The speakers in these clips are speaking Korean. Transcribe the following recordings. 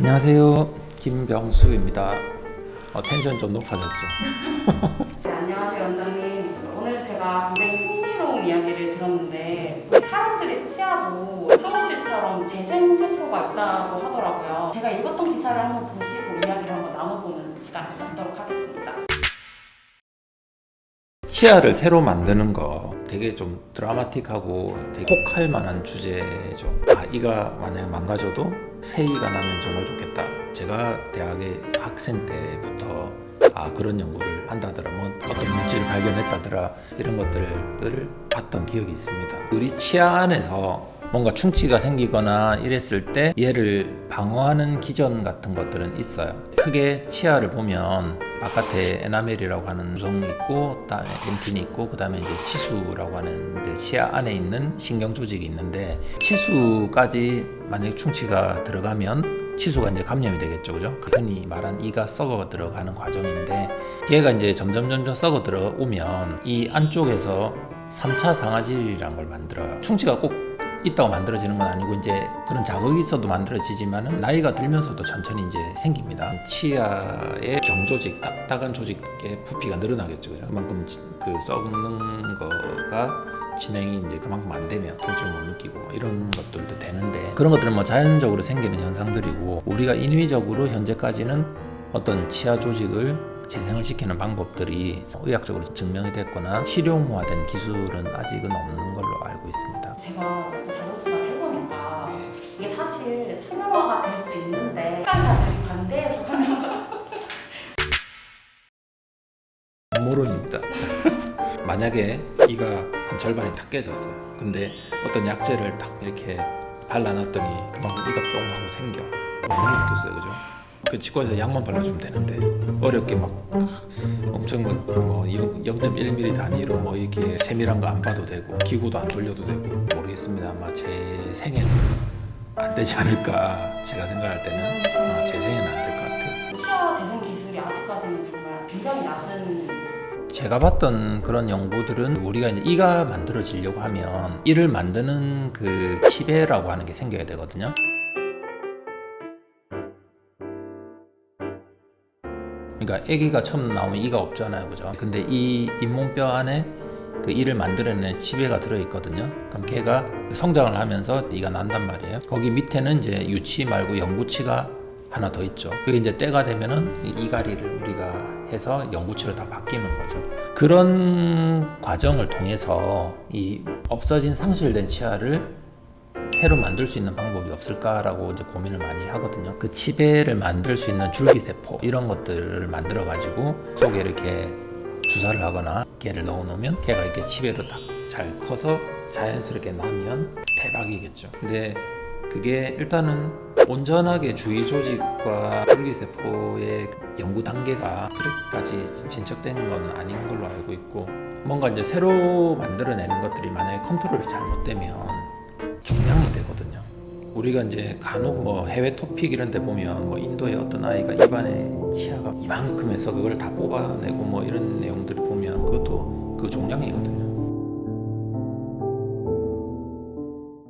안녕하세요, 김병수입니다. 텐션 좀 높아졌죠? 네, 안녕하세요, 원장님. 오늘 제가 굉장히 흥미로운 이야기를 들었는데 우리 사람들의 치아도 사람들처럼 재생세포가 있다고 하더라고요. 제가 읽었던 기사를 한번 보시고 이야기를 한번 나눠보는 시간을 갖도록 하겠습니다. 치아를 새로 만드는 거 되게 좀 드라마틱하고 되게 혹할 만한 주제죠. 이가 만약에 망가져도 새 이가 나면 정말 좋겠다. 제가 대학의 학생 때부터 그런 연구를 한다더라, 어떤 물질을 발견했다더라, 이런 것들을 봤던 기억이 있습니다. 우리 치아 안에서 뭔가 충치가 생기거나 이랬을 때 얘를 방어하는 기전 같은 것들은 있어요. 크게 치아를 보면 바깥에 에나멜이라고 하는 구성이 있고, 그다음에 덴틴이 있고, 그다음에 이제 치수라고 하는 이제 치아 안에 있는 신경 조직이 있는데, 치수까지 만약에 충치가 들어가면 치수가 이제 감염이 되겠죠, 그죠? 흔히 말한 이가 썩어 들어가는 과정인데, 얘가 이제 점점 썩어 들어오면 이 안쪽에서 3차 상아질이라는 걸 만들어요. 충치가 꼭 있다고 만들어지는 건 아니고 이제 그런 자극이 있어도 만들어지지만은 나이가 들면서도 천천히 이제 생깁니다. 치아의 경조직, 딱딱한 조직의 부피가 늘어나겠죠, 그죠? 그만큼 그 썩는 거가 진행이 이제 그만큼 안 되면 통증을 못 느끼고 이런 것들도 되는데, 그런 것들은 뭐 자연적으로 생기는 현상들이고, 우리가 인위적으로 현재까지는 어떤 치아 조직을 재생을 시키는 방법들이 의학적으로 증명이 됐거나 실용화된 기술은 아직은 없는 걸로 알고 있습니다. 제가 자료 수사를 해보니까 이게 사실 상용화가 될 수 있는데 시간사들이 반대해서 모론입니다. 만약에 이가 한 절반이 다 깨졌어요. 근데 어떤 약재를 딱 이렇게 발라놨더니 그만큼 이가 뿅 하고 생겨. 얼마나 좋겠어요, 그죠? 그 치과에서 약만 발라주면 되는데 어렵게 막 엄청 뭐 0.1mm 단위로 뭐 이렇게 세밀한 거 안 봐도 되고 기구도 안 돌려도 되고, 모르겠습니다. 아마 제 생에는 안 되지 않을까. 제가 생각할 때는 제 생에는 안 될 것 같아요. 치아 재생 기술이 아직까지는 정말 굉장히 낮은. 제가 봤던 그런 연구들은 우리가 이제 이가 만들어지려고 하면 이를 만드는 그 치배라고 하는 게 생겨야 되거든요. 그러니까 아기가 처음 나오면 이가 없잖아요, 그죠? 근데 이 잇몸뼈 안에 그 이를 만들어내는 치배가 들어있거든요. 그럼 걔가 성장을 하면서 이가 난단 말이에요. 거기 밑에는 이제 유치 말고 영구치가 하나 더 있죠. 그게 이제 때가 되면은 이가리를 우리가 해서 영구치로 다 바뀌는 거죠. 그런 과정을 통해서 이 없어진 상실된 치아를 새로 만들 수 있는 방법이 없을까라고 이제 고민을 많이 하거든요. 그 치배를 만들 수 있는 줄기세포 이런 것들을 만들어 가지고 속에 이렇게 주사를 하거나 걔를 넣어 놓으면 걔가 이렇게 치배로 딱 잘 커서 자연스럽게 나면 대박이겠죠. 근데 그게 일단은 온전하게 주위 조직과 줄기세포의 연구 단계가 그렇게까지 진척된 건 아닌 걸로 알고 있고, 뭔가 이제 새로 만들어내는 것들이 만약에 컨트롤이 잘못되면 종양이 되거든요. 우리가 이제 간혹 뭐 해외 토픽 이런 데 보면 뭐 인도의 어떤 아이가 입안에 치아가 이만큼 해서 그걸 다 뽑아내고 뭐 이런 내용들을 보면 그것도 그 종양이거든요.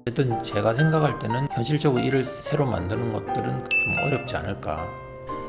어쨌든 제가 생각할 때는 현실적으로 이를 새로 만드는 것들은 좀 어렵지 않을까.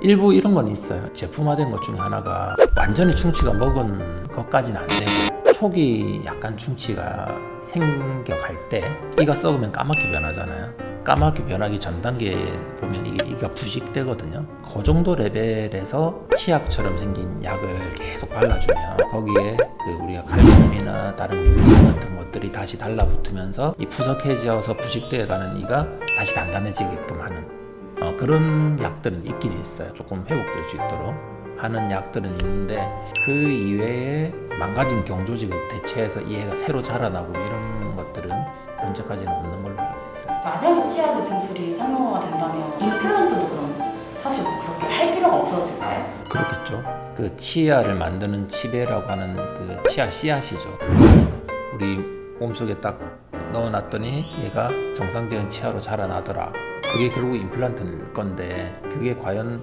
일부 이런 건 있어요. 제품화된 것 중에 하나가 완전히 충치가 먹은 것까지는 안 되고, 초기 약간 충치가 생겨갈 때 이가 썩으면 까맣게 변하잖아요. 까맣게 변하기 전 단계에 보면 이가 부식되거든요. 그 정도 레벨에서 치약처럼 생긴 약을 계속 발라주면 거기에 그 우리가 칼슘이나 다른 물질 같은 것들이 다시 달라붙으면서 이 푸석해져서 부식되어가는 이가 다시 단단해지게끔 하는 그런 약들은 있긴 있어요. 조금 회복될 수 있도록 하는 약들은 있는데, 그 이외에 망가진 경조직을 대체해서 이 애가 새로 자라나고 이런 것들은 현재까지는 없는 걸로 알고 있어요. 만약에 치아 재생술이 상용화가 된다면 임플란트도 그럼 사실 뭐 그렇게 할 필요가 없어질까요? 그렇겠죠. 그 치아를 만드는 치배라고 하는 그 치아 씨앗이죠. 우리 몸속에 딱 넣어놨더니 얘가 정상적인 치아로 자라나더라. 그게 결국 임플란트일 건데, 그게 과연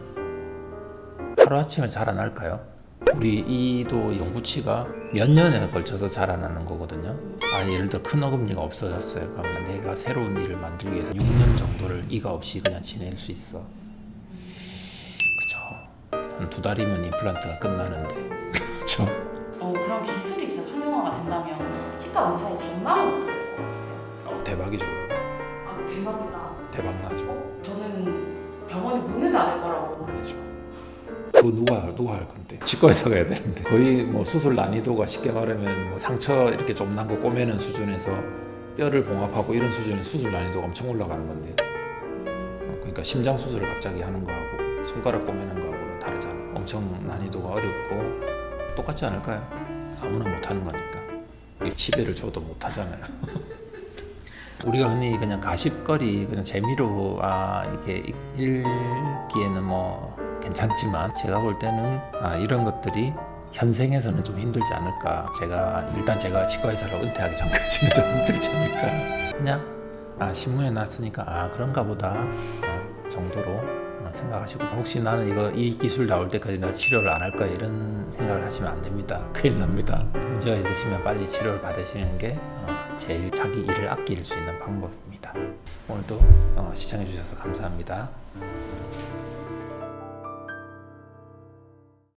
하루아침에 자라날까요? 우리 이도 영구치가 몇 년에 걸쳐서 자라나는 거거든요. 예를 들어 큰 어금니가 없어졌어요. 그러면 내가 새로운 이를 만들기 위해서 6년 정도를 이가 없이 그냥 지낼 수 있어. 한 2달이면 임플란트가 끝나는데 그렇죠? 그런 기술이 진짜 상용화가 된다면 치과 의사의 전망은 어떻게 될 것 같으세요? 대박이죠. 아 대박이다. 대박나죠. 저는 병원이 문을 닫을 거라고. 그렇죠. 그거 누가 할 건데? 치과 의사가 해야 되는데 거의 뭐 수술 난이도가 쉽게 말하면 뭐 상처 이렇게 좀 난 거 꼬매는 수준에서 뼈를 봉합하고 이런 수준의 수술 난이도가 엄청 올라가는 건데 그러니까 심장 수술을 갑자기 하는 거하고 손가락 꼬매는 거하고는 다르잖아. 엄청 난이도가 어렵고 똑같지 않을까요? 아무나 못하는 거니까 이게 치대를 줘도 못하잖아요. 우리가 흔히 그냥 가십거리 그냥 재미로 이게 읽기에는 뭐 괜찮지만 제가 볼 때는 이런 것들이 현생에서는 좀 힘들지 않을까. 제가 치과 의사로 은퇴하기 전까지는 좀 힘들지 않을까. 그냥 신문에 났으니까 그런가 보다 정도로 생각하시고, 혹시 나는 이 기술 나올 때까지 내가 치료를 안 할 거야 이런 생각을 하시면 안 됩니다. 큰일 납니다. 문제가 있으시면 빨리 치료를 받으시는 게 제일 자기 일을 아낄 수 있는 방법입니다. 오늘도 시청해 주셔서 감사합니다.